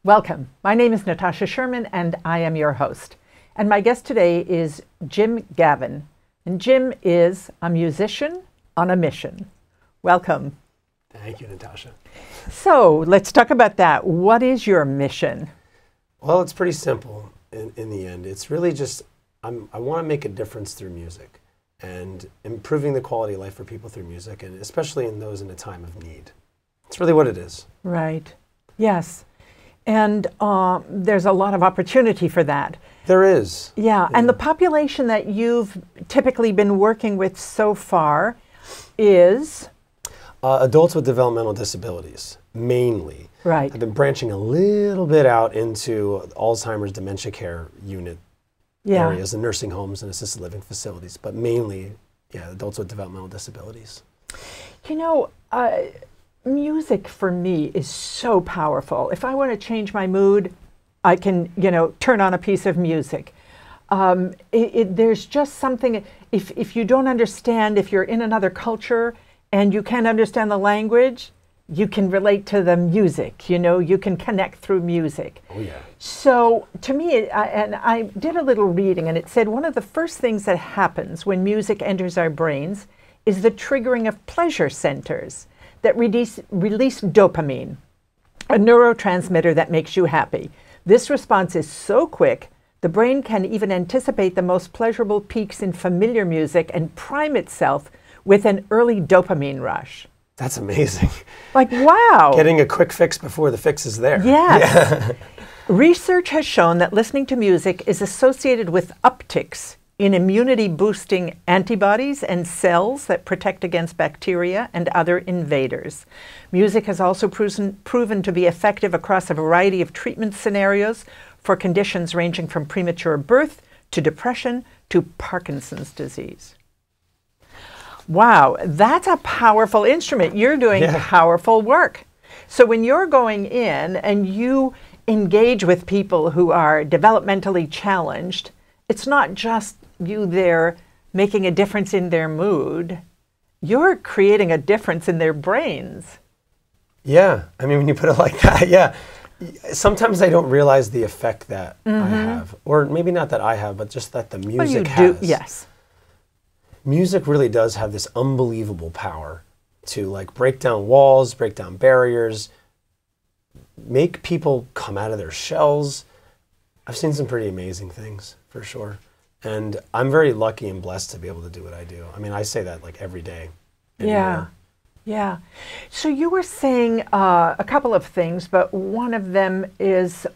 Welcome. My name is Natasha Sherman, and I am your host. And my guest today is Jim Gaven. And Jim is a musician on a mission. Welcome. Thank you, Natasha. So let's talk about that. What is your mission? Well, it's pretty simple in the end. It's really just, I want to make a difference through music and improving the quality of life for people through music, and especially in those in a time of need. It's really what it is. Right. Yes. And there's a lot of opportunity for that. There is. Yeah. And the population that you've typically been working with so far is? Adults with developmental disabilities, mainly. Right. I've been branching a little bit out into Alzheimer's dementia care unit areas and nursing homes and assisted living facilities, but mainly, adults with developmental disabilities. You know, music for me is so powerful. If I want to change my mood, I can, turn on a piece of music. There's just something, if you don't understand, if you're in another culture and you can't understand the language, you can relate to the music, you can connect through music. Oh, yeah. So to me, and I did a little reading, and it said one of the first things that happens when music enters our brains is the triggering of pleasure centers that release dopamine, a neurotransmitter that makes you happy. This response is so quick, the brain can even anticipate the most pleasurable peaks in familiar music and prime itself with an early dopamine rush. That's amazing. Like, wow. Getting a quick fix before the fix is there. Yes. Yeah. Research has shown that listening to music is associated with upticks in immunity-boosting antibodies and cells that protect against bacteria and other invaders. Music has also proven to be effective across a variety of treatment scenarios for conditions ranging from premature birth to depression to Parkinson's disease. Wow, that's a powerful instrument. You're doing powerful work. So when you're going in and you engage with people who are developmentally challenged, it's not just you there making a difference in their mood. You're creating a difference in their brains. Yeah, I mean, when you put it like that, yeah. Sometimes I don't realize the effect that I have, or maybe not that I have, but just that the music has. Yes. Music really does have this unbelievable power to break down walls, break down barriers, make people come out of their shells. I've seen some pretty amazing things, for sure. And I'm very lucky and blessed to be able to do what I do. I mean, I say that every day. Anymore. Yeah. So you were saying a couple of things, but one of them is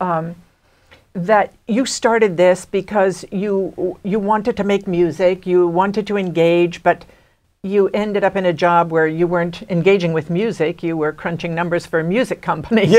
that you started this because you wanted to make music, you wanted to engage, but you ended up in a job where you weren't engaging with music, you were crunching numbers for a music company,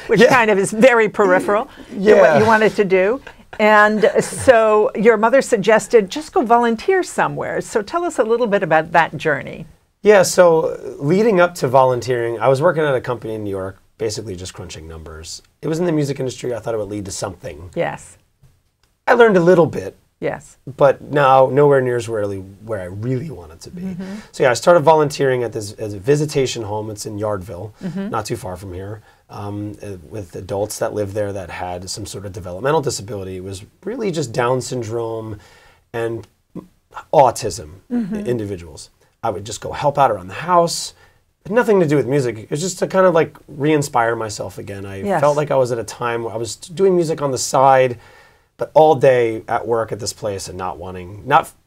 which kind of is very peripheral to what you wanted to do. And so your mother suggested just go volunteer somewhere. So tell us a little bit about that journey. Yeah, so leading up to volunteering, I was working at a company in New York, basically just crunching numbers. It was in the music industry. I thought it would lead to something. Yes. I learned a little bit. Yes. But now nowhere near where I really wanted to be. So yeah, I started volunteering at this as a visitation home. It's in Yardville, not too far from here, with adults that lived there that had some sort of developmental disability. It was really just Down syndrome and autism individuals. I would just go help out around the house. It had nothing to do with music. It was just to kind of re-inspire myself again. I felt like I was at a time where I was doing music on the side, but all day at work at this place and not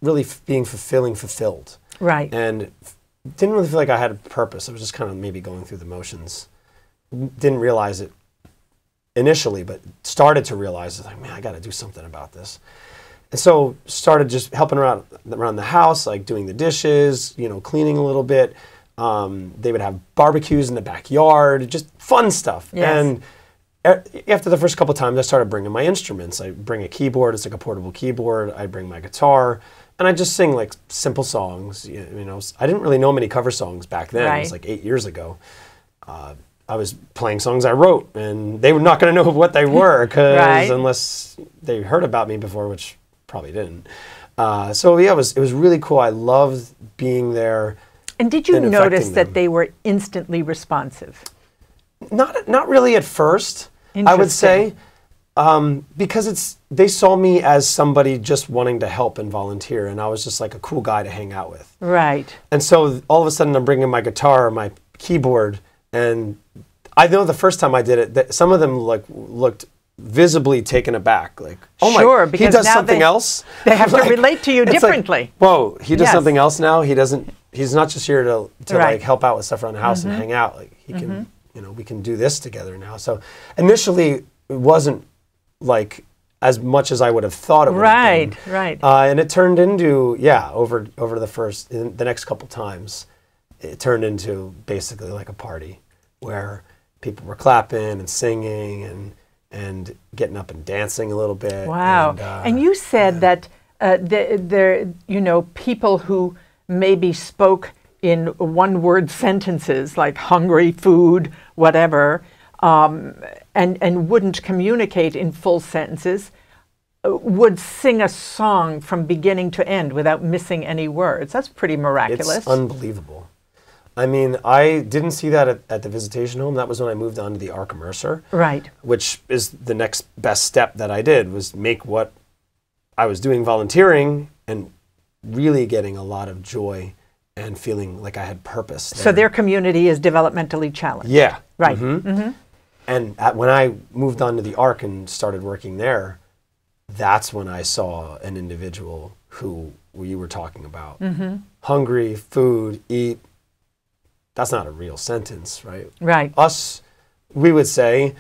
really being fulfilled. Right. And didn't really feel like I had a purpose. I was just kind of maybe going through the motions. Didn't realize it initially, but started to realize, man, I got to do something about this. And so started just helping around the house, doing the dishes, cleaning a little bit. They would have barbecues in the backyard, just fun stuff. Yes. And after the first couple of times, I started bringing my instruments. I bring a keyboard, it's like a portable keyboard. I bring my guitar, and I just sing simple songs. I didn't really know many cover songs back then. Right. It was 8 years ago. I was playing songs I wrote, and they were not going to know what they were unless they heard about me before, which probably didn't. So yeah, it was really cool. I loved being there. And did you notice that they were instantly responsive? Not really at first. I would say, because they saw me as somebody just wanting to help and volunteer, and I was just like a cool guy to hang out with. Right. And so all of a sudden I'm bringing my guitar, my keyboard, and I know the first time I did it, that some of them looked visibly taken aback, like, oh sure, my, because he does now something else? They have to relate to you differently. Like, whoa, he does Yes. something else now? He's not just here to Right. like help out with stuff around the house and hang out. Like he can, we can do this together now. So initially it wasn't like as much as I would have thought it would have been. Right. And it turned into, over the next couple times, it turned into basically like a party where people were clapping and singing and getting up and dancing a little bit. Wow. And you said that there, people who maybe spoke in one-word sentences like hungry, food, whatever, and wouldn't communicate in full sentences, would sing a song from beginning to end without missing any words. That's pretty miraculous. It's unbelievable. I mean, I didn't see that at the visitation home. That was when I moved on to the Arc Immerser. Right. Which is the next best step that I did, was make what I was doing volunteering and really getting a lot of joy and feeling like I had purpose there. So their community is developmentally challenged. Yeah. Right. And when I moved on to the Arc and started working there, that's when I saw an individual who you were talking about. Hungry, food, eat. That's not a real sentence, right? Right. We would say,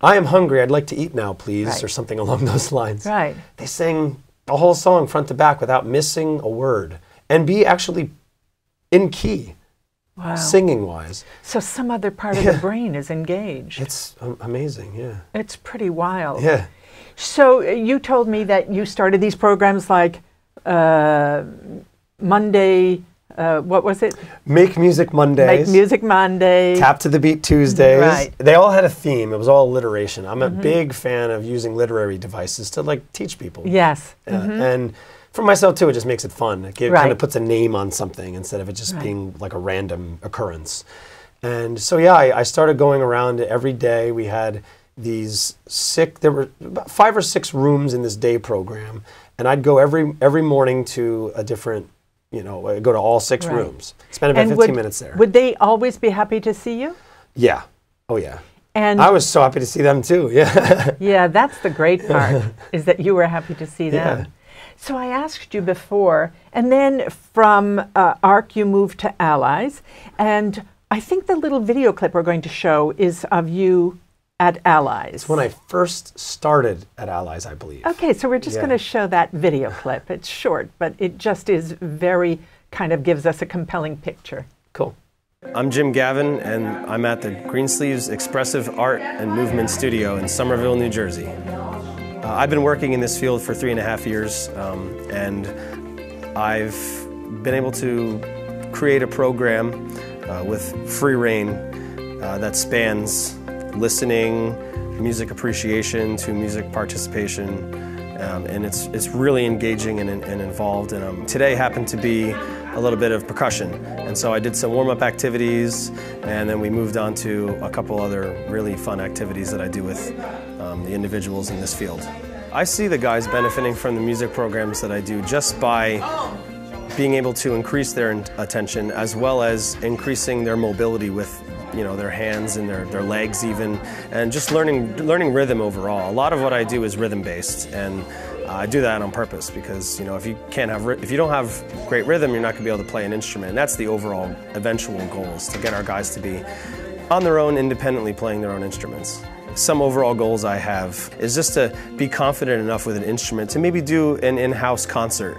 I am hungry, I'd like to eat now, please, Right. or something along those lines. Right. They sang a whole song front to back without missing a word, and be actually in key, singing-wise. So some other part of the brain is engaged. It's amazing, yeah. It's pretty wild. Yeah. So you told me that you started these programs like Monday, what was it? Make Music Mondays. Make Music Monday. Tap to the Beat Tuesdays. Right. They all had a theme. It was all alliteration. I'm a big fan of using literary devices to like teach people. Yes. And for myself too, it just makes it fun. It Right. kind of puts a name on something instead of it just being like a random occurrence. And so yeah, I started going around every day. We had there were about 5 or 6 rooms in this day program, and I'd go every morning to a different, go to all 6 rooms. Spend about 15 minutes there. Would they always be happy to see you? Yeah. Oh yeah. And I was so happy to see them too. Yeah. yeah, that's the great part, is that you were happy to see them. Yeah. So I asked you before, and then from ARC you moved to Allies, and I think the little video clip we're going to show is of you at Allies. It's when I first started at Allies, I believe. Okay, so we're just going to show that video clip. It's short, but it just is very, kind of gives us a compelling picture. Cool. I'm Jim Gaven, and I'm at the Greensleeves Expressive Art and Movement Studio in Somerville, New Jersey. I've been working in this field for 3.5 years, and I've been able to create a program with free rein that spans listening, music appreciation to music participation, and it's really engaging and involved. And today happened to be a little bit of percussion, and so I did some warm-up activities, and then we moved on to a couple other really fun activities that I do with the individuals in this field. I see the guys benefiting from the music programs that I do just by being able to increase their attention, as well as increasing their mobility with their hands and their legs even, and just learning rhythm overall. A lot of what I do is rhythm-based, and I do that on purpose because if you don't have great rhythm, you're not going to be able to play an instrument. And that's the overall eventual goal, is to get our guys to be on their own, independently playing their own instruments. Some overall goals I have is just to be confident enough with an instrument to maybe do an in-house concert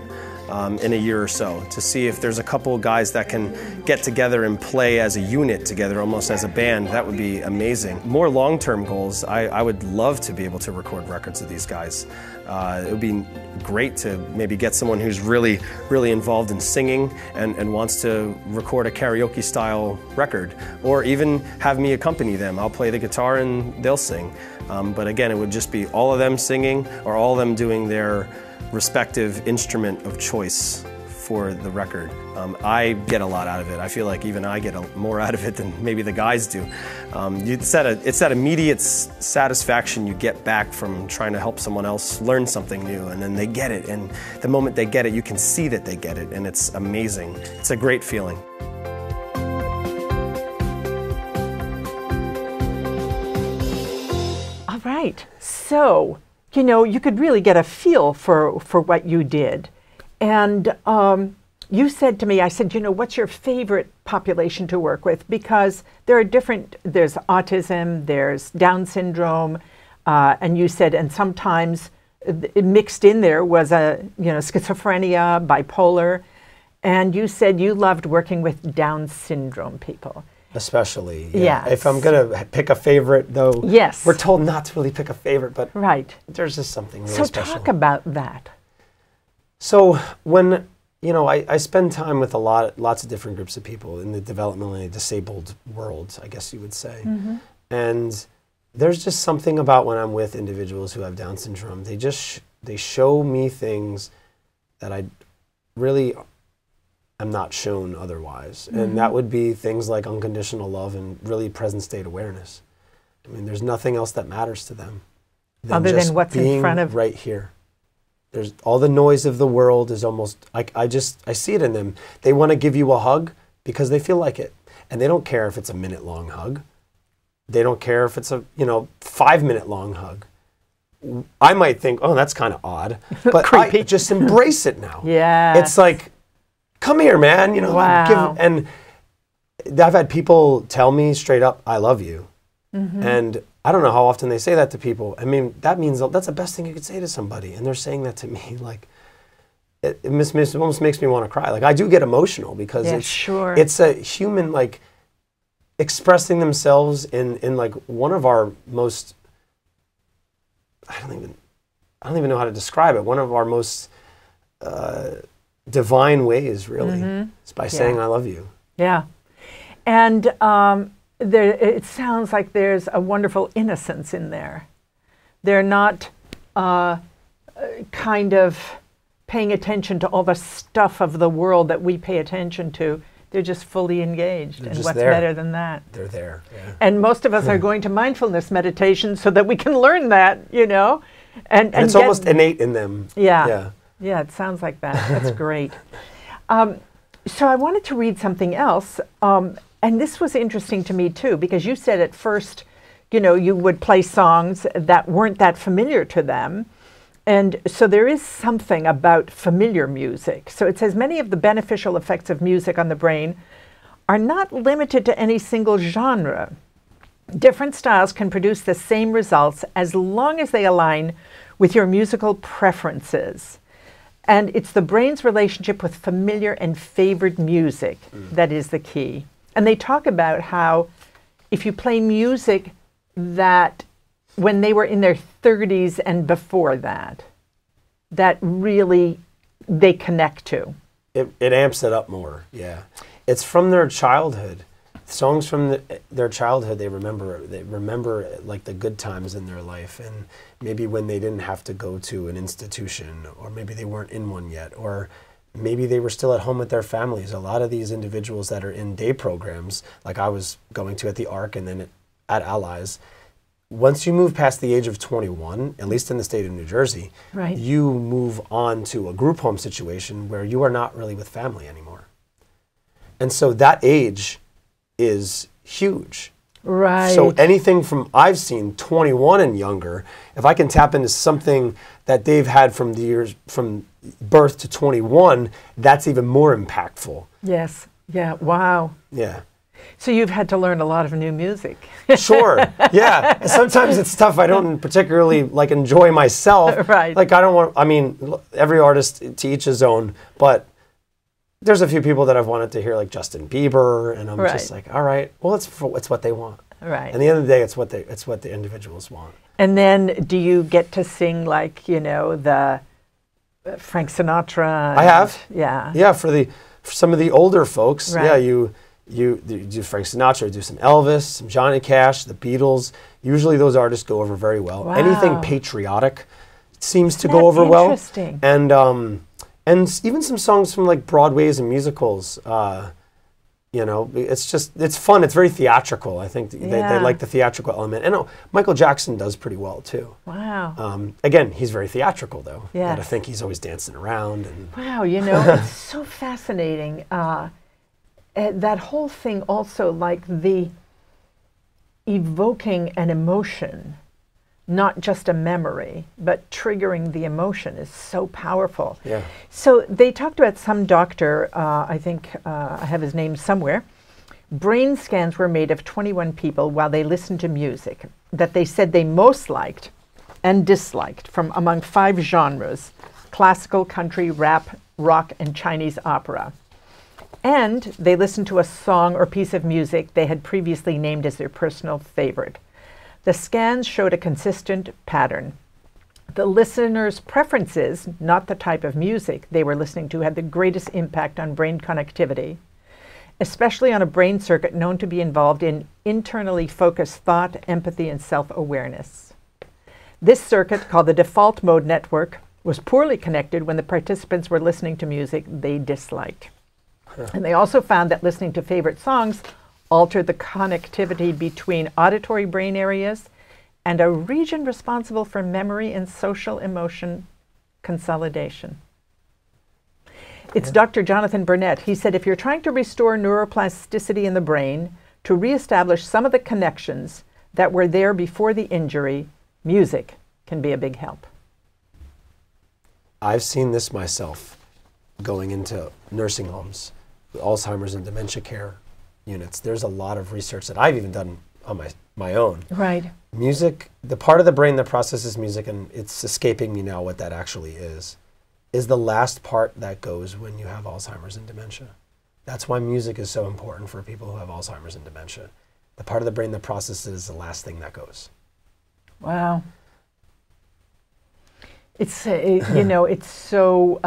in a year or so, to see if there's a couple guys that can get together and play as a unit together, almost as a band. That would be amazing. More long-term goals, I would love to be able to record records of these guys. It would be great to maybe get someone who's really involved in singing and wants to record a karaoke style record, or even have me accompany them. I'll play the guitar and they'll sing. But again, it would just be all of them singing, or all of them doing their respective instrument of choice for the record. I get a lot out of it. I feel like even I get more out of it than maybe the guys do. It's that immediate satisfaction you get back from trying to help someone else learn something new, and then they get it, and the moment they get it, you can see that they get it, and it's amazing. It's a great feeling. All right, so, you know, you could really get a feel for what you did. And you said to me, I said, you know, what's your favorite population to work with? Because there are there's autism, there's Down syndrome, and you said, and sometimes mixed in there was schizophrenia, bipolar, and you said you loved working with Down syndrome people. Especially, yeah. If I'm gonna pick a favorite, though, yes, we're told not to really pick a favorite, but right, there's just something really special. So talk about that. So when, you know, I spend time with lots of different groups of people in the developmentally disabled world, I guess you would say. Mm-hmm. And there's just something about when I'm with individuals who have Down syndrome. They show me things that I really am not shown otherwise. Mm-hmm. And that would be things like unconditional love and really present state awareness. I mean, there's nothing else that matters to them other than what's in front of right here. There's all the noise of the world is almost, I see it in them. They want to give you a hug because they feel like it. And they don't care if it's a minute-long hug. They don't care if it's a, 5-minute long hug. I might think, oh, that's kind of odd. But I just embrace it now. Yeah. It's like, come here, man. Wow. And I've had people tell me straight up, I love you. Mm-hmm. And I don't know how often they say that to people. I mean, that's the best thing you could say to somebody. And they're saying that to me. Like, it almost makes me want to cry. Like, I do get emotional because it's a human, like, expressing themselves in like one of our most, I don't even know how to describe it. One of our most divine ways, really. Mm-hmm. It's by saying I love you. Yeah. And it sounds like there's a wonderful innocence in there. They're not kind of paying attention to all the stuff of the world that we pay attention to. They're just fully engaged. And what's better than that? They're there. Yeah. And most of us are going to mindfulness meditation so that we can learn that, And it's almost innate in them. Yeah. Yeah, it sounds like that. That's great. So I wanted to read something else. And this was interesting to me, too, because you said at first, you would play songs that weren't that familiar to them. And so there is something about familiar music. So it says many of the beneficial effects of music on the brain are not limited to any single genre. Different styles can produce the same results as long as they align with your musical preferences. And it's the brain's relationship with familiar and favored music that is the key. And they talk about how if you play music that when they were in their 30s and before that really they connect to. It amps it up more, yeah. It's from their childhood. Songs from their childhood, they remember like the good times in their life, and maybe when they didn't have to go to an institution, or maybe they weren't in one yet, or maybe they were still at home with their families. A lot of these individuals that are in day programs, like I was going to at the ARC and then at Allies, once you move past the age of 21, at least in the state of New Jersey, right, you move on to a group home situation where you are not really with family anymore. And so that age is huge. Right. So anything from, I've seen 21 and younger, if I can tap into something that they've had from the years from birth to 21, that's even more impactful. Yes. Yeah. Wow. Yeah. So you've had to learn a lot of new music. Sure. Yeah. Sometimes it's tough. I don't particularly like enjoy myself. Right. Like every artist to each his own, but there's a few people that I've wanted to hear, like Justin Bieber, and I'm just like, all right, well, it's what they want. Right. At the end of the day, it's what the individuals want. And then, do you get to sing like the Frank Sinatra? I have. Yeah. Yeah, for some of the older folks, right, yeah, you do Frank Sinatra, do some Elvis, some Johnny Cash, the Beatles. Usually, those artists go over very well. Wow. Anything patriotic seems to go over well. Interesting. And And even some songs from like Broadways and musicals. You know, it's fun. It's very theatrical. I think they like the theatrical element. And Michael Jackson does pretty well too. Wow. Again, he's very theatrical though. Yeah. I think he's always dancing around. And wow, you know, it's so fascinating. That whole thing also, like the evoking an emotion, not just a memory, but triggering the emotion is so powerful. Yeah. So they talked about some doctor, I think I have his name somewhere. Brain scans were made of 21 people while they listened to music that they said they most liked and disliked from among 5 genres: classical, country, rap, rock, and Chinese opera. And they listened to a song or piece of music they had previously named as their personal favorite. The scans showed a consistent pattern. The listeners' preferences, not the type of music they were listening to, had the greatest impact on brain connectivity, especially on a brain circuit known to be involved in internally focused thought, empathy, and self-awareness. This circuit, called the default mode network, was poorly connected when the participants were listening to music they disliked. And they also found that listening to favorite songs altered the connectivity between auditory brain areas and a region responsible for memory and social emotion consolidation. It's Dr. Jonathan Burnett. He said, if you're trying to restore neuroplasticity in the brain to reestablish some of the connections that were there before the injury, music can be a big help. I've seen this myself going into nursing homes, Alzheimer's and dementia care units. There's a lot of research that I've even done on my own. Right. Music, the part of the brain that processes music, and it's escaping me now what that actually is the last part that goes when you have Alzheimer's and dementia. That's why music is so important for people who have Alzheimer's and dementia. The part of the brain that processes is the last thing that goes. Wow. It's, you know, it's so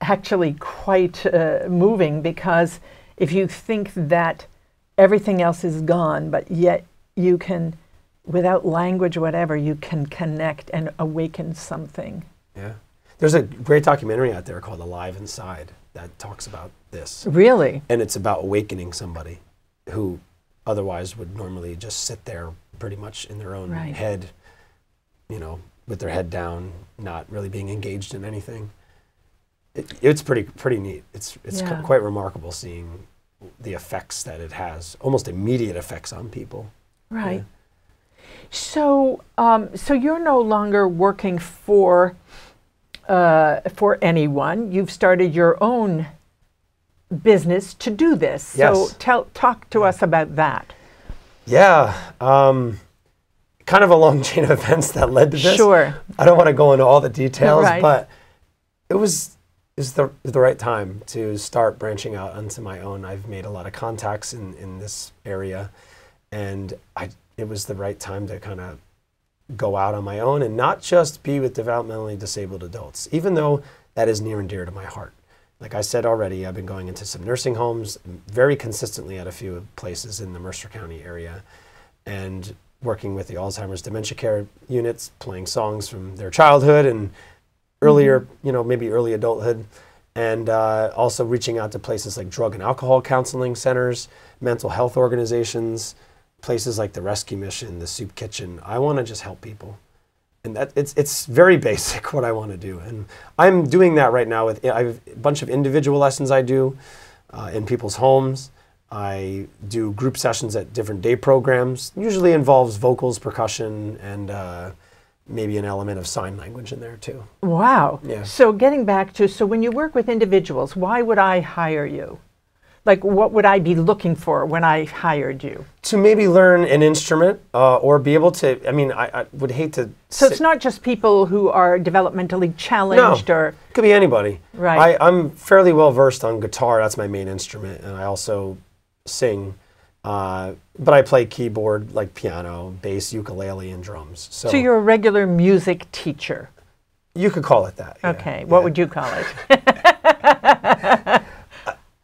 actually quite moving, because if you think that everything else is gone, but yet you can, without language or whatever, you can connect and awaken something. Yeah. There's a great documentary out there called Alive Inside that talks about this. Really? And it's about awakening somebody who otherwise would normally just sit there pretty much in their own head, you know, with their head down, not really being engaged in anything. It's pretty neat. It's quite remarkable seeing the effects that it has, almost immediate effects on people. Right. Yeah. So, so you're no longer working for anyone. You've started your own business to do this. Yes. So talk to us about that. Yeah. Kind of a long chain of events that led to this. Sure. I don't want to go into all the details, Right. but it was the right time to start branching out onto my own. I've made a lot of contacts in this area, and it was the right time to kind of go out on my own and not just be with developmentally disabled adults, even though that is near and dear to my heart. Like I said already, I've been going into some nursing homes very consistently at a few places in the Mercer County area, and working with the Alzheimer's dementia care units, playing songs from their childhood and earlier, you know, maybe early adulthood, and also reaching out to places like drug and alcohol counseling centers, mental health organizations, places like the Rescue Mission, the Soup Kitchen. I want to just help people. And that it's very basic what I want to do. And I'm doing that right now with, I have a bunch of individual lessons I do in people's homes. I do group sessions at different day programs. Usually involves vocals, percussion, and maybe an element of sign language in there too. Wow. Yeah. So getting back to, so when you work with individuals, why would I hire you? Like, what would I be looking for when I hired you? To maybe learn an instrument or be able to, I mean, I would hate to... So it's not just people who are developmentally challenged, or... it could be anybody. Right. I'm fairly well versed on guitar. That's my main instrument. And I also sing. But I play keyboard, like piano, bass, ukulele, and drums. So you're a regular music teacher? You could call it that. Yeah. Okay. What would you call it?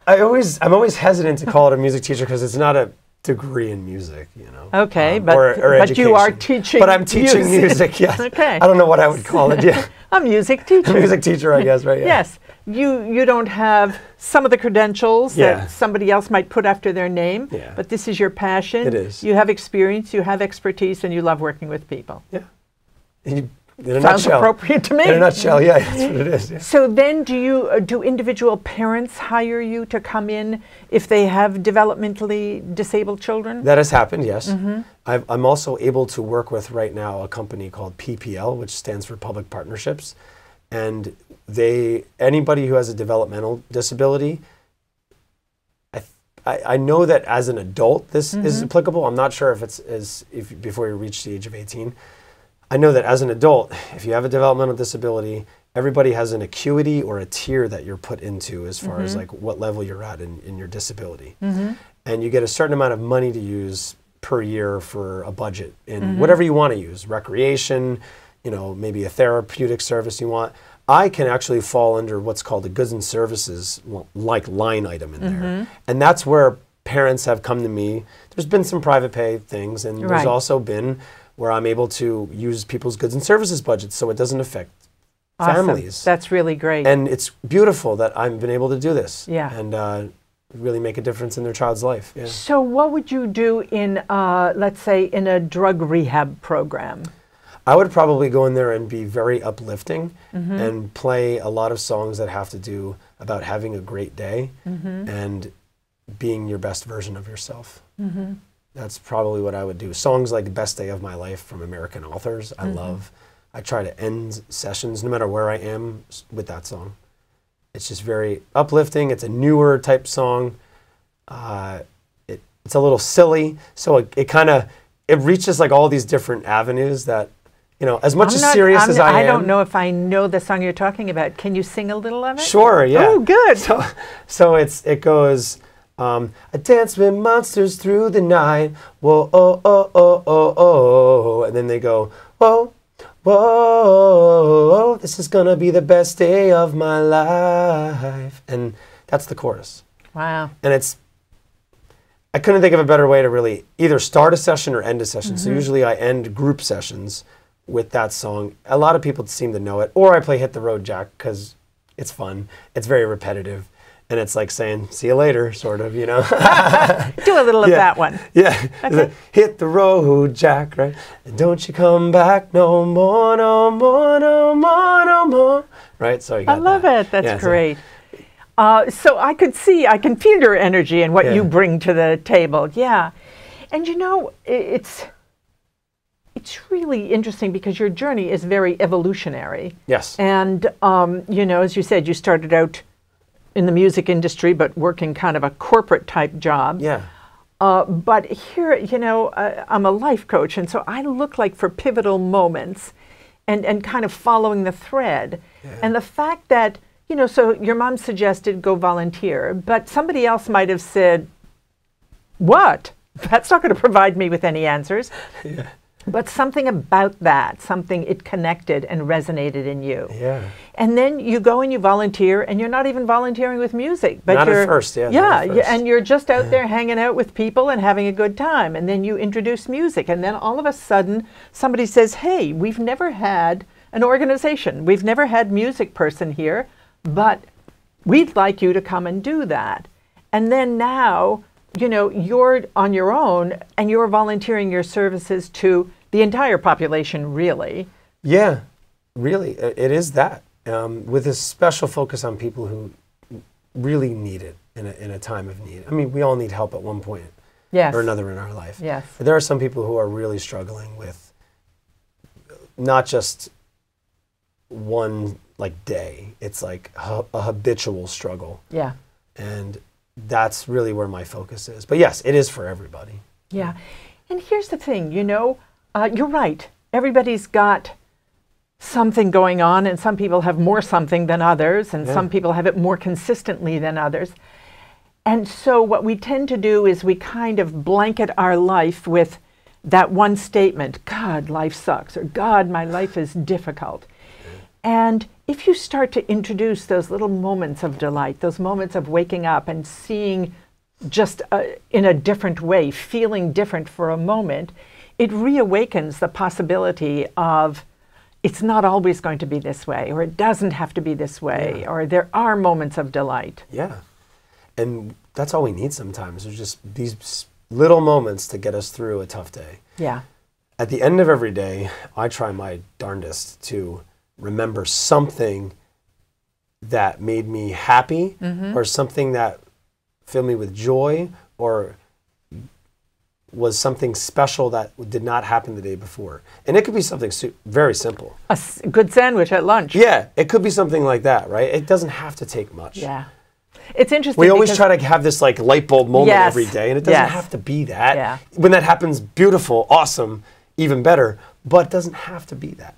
I'm always hesitant to call it a music teacher because it's not a degree in music, you know. Okay, or but you are teaching. But I'm teaching music. Yes. Okay. I don't know what I would call it. Yeah. A music teacher. A music teacher, I guess, right? Yeah. Yes. you don't have some of the credentials Yeah. that somebody else might put after their name, Yeah. but this is your passion. It is. You have experience, you have expertise, and you love working with people. Yeah. In a Sounds nutshell. appropriate to me. In a nutshell, yeah, that's what it is. Yeah. So then do individual parents hire you to come in if they have developmentally disabled children? That has happened, yes. I'm also able to work with right now a company called PPL, which stands for Public Partnerships. And anybody who has a developmental disability, I know that as an adult this is applicable. I'm not sure if it's before you reach the age of 18. I know that as an adult, if you have a developmental disability, everybody has an acuity or a tier that you're put into as far as like what level you're at in your disability. And you get a certain amount of money to use per year for a budget in whatever you want to use, recreation, maybe a therapeutic service you want. I can actually fall under what's called a goods and services like line item in there. And that's where parents have come to me. There's been some private pay things, and there's also been where I'm able to use people's goods and services budgets so it doesn't affect families. That's really great. And it's beautiful that I've been able to do this. Yeah. And really make a difference in their child's life. Yeah. So what would you do in, let's say, in a drug rehab program? I would probably go in there and be very uplifting and play a lot of songs that have to do about having a great day and being your best version of yourself. That's probably what I would do. Songs like Best Day of My Life from American authors, I love. I try to end sessions, no matter where I am, with that song. It's just very uplifting. It's a newer type song. It's a little silly, so it reaches like all these different avenues that, as much as serious as I am. I don't know if I know the song you're talking about. Can you sing a little of it? Sure, yeah. Oh, good. So it goes, I dance with monsters through the night, whoa, oh, oh, oh, oh, oh, and then they go, whoa, whoa, this is gonna be the best day of my life. And that's the chorus. Wow. And I couldn't think of a better way to really either start a session or end a session. So usually I end group sessions with that song. A lot of people seem to know it. Or I play Hit the Road Jack because it's fun. It's very repetitive. And it's like saying, see you later, sort of, Do a little of that one. Yeah. Okay. Hit the road, Jack, right? And don't you come back no more, no more, no more, no more. Right? So you got I love it. That's great. So I can feel your energy and what you bring to the table. Yeah. And it's really interesting because your journey is very evolutionary. Yes. And, as you said, you started out in the music industry, but working kind of a corporate type job. Yeah. But here, I'm a life coach, and so I look like for pivotal moments and kind of following the thread. Yeah. And the fact that, so your mom suggested go volunteer, but somebody else might have said, what? That's not going to provide me with any answers. Yeah. But something about that, it connected and resonated in you. Yeah. And then you go and you volunteer, and you're not even volunteering with music. But not at first, yeah. Yeah, and you're just out there hanging out with people and having a good time. And then you introduce music. And then all of a sudden, somebody says, hey, we've never had an organization. We've never had music person here, but we'd like you to come and do that. And then now, you're on your own and you're volunteering your services to the entire population, really. Yeah, really. It is that. With a special focus on people who really need it in a time of need. I mean, we all need help at one point or another in our life. Yes. But there are some people who are really struggling with not just one day. It's like a habitual struggle. Yeah. And that's really where my focus is. But yes, it is for everybody. Yeah. And here's the thing, you're right. Everybody's got something going on, and some people have more something than others, and some people have it more consistently than others. And so what we tend to do is we kind of blanket our life with that one statement, God, life sucks, or God, my life is difficult. And if you start to introduce those little moments of delight, those moments of waking up and seeing just in a different way, feeling different for a moment, it reawakens the possibility of, it's not always going to be this way, or it doesn't have to be this way, or there are moments of delight. Yeah. And that's all we need sometimes. There's just these little moments to get us through a tough day. Yeah. At the end of every day, I try my darndest to remember something that made me happy, or something that filled me with joy, or was something special that did not happen the day before. And it could be something very simple. A good sandwich at lunch. Yeah, it could be something like that, right? It doesn't have to take much. Yeah. It's interesting. We always try to have this like light bulb moment every day, and it doesn't have to be that. Yeah. When that happens, beautiful, awesome, even better, but it doesn't have to be that.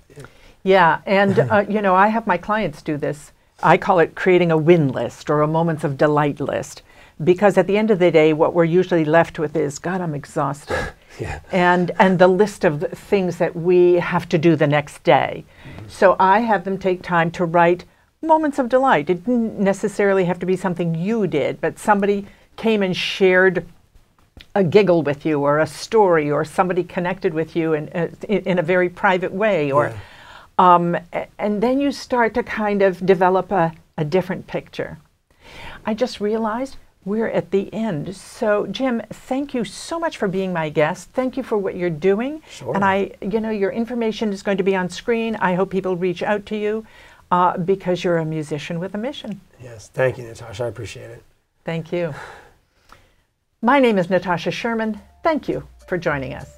Yeah, and you know, I have my clients do this. I call it creating a win list or a moments of delight list. Because at the end of the day, what we're usually left with is, God, I'm exhausted. Yeah. And the list of things that we have to do the next day. So I have them take time to write moments of delight. It didn't necessarily have to be something you did, but somebody came and shared a giggle with you, or a story, or somebody connected with you in a very private way. Or, and then you start to kind of develop a different picture. I just realized we're at the end. So, Jim, thank you so much for being my guest. Thank you for what you're doing. Sure. And you know, your information is going to be on screen. I hope people reach out to you because you're a musician with a mission. Yes, thank you, Natasha. I appreciate it. Thank you. My name is Natasha Sherman. Thank you for joining us.